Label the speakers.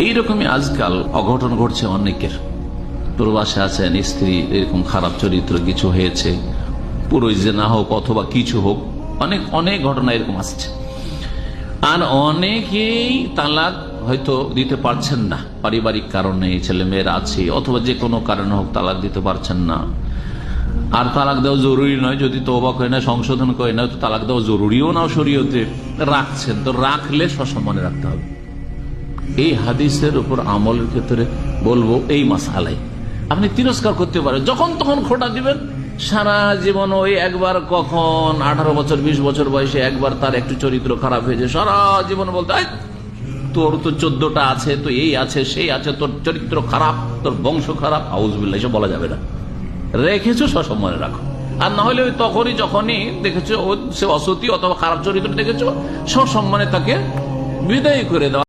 Speaker 1: এইরকমই আজকাল অঘটন ঘটছে অনেকের। প্রবাসে আছেন, স্ত্রী এরকম খারাপ চরিত্র কিছু হয়েছে, পুরো জেনা হোক অথবা কিছু হোক, অনেক অনেক ঘটনা এরকম আসছে। আর অনেকেই তালাক হয়তো দিতে পারছেন না, পারিবারিক কারণে, ছেলে মেয়েরা আছে অথবা যে কোনো কারণে হোক তালাক দিতে পারছেন না। আর তালাক দেওয়া জরুরি নয়, যদি তওবা করে না, সংশোধন করে না, তো তালাক দেওয়া জরুরিও না শরীয়তে। রাখছেন তো রাখলে সসম্মানে রাখতে হবে। এই হাদিসের উপর আমলের ক্ষেত্রে বলবো এই মাসআলাই আপনি তিরস্কার করতে পারেন, যখন তখন খোঁটা দিবেন। সারা জীবন ওই একবার, কখন 18 বছর 20 বছর বয়সে একবার তার একটু চরিত্র খারাপ হয়েছে, সারা জীবন বলতে তোর তো 14টা আছে, তো এই আছে সেই আছে, তোর চরিত্র খারাপ, তোর বংশ খারাপ, আউযুবিল্লাহ, এসব বলা যাবে না। রেখেছো সসম্মানে রাখো। আর না হলে ওই তখনই যখনই দেখেছো সে অসতী অথবা খারাপ চরিত্র দেখেছো, সসম্মানে তাকে বিদায় করে দাও।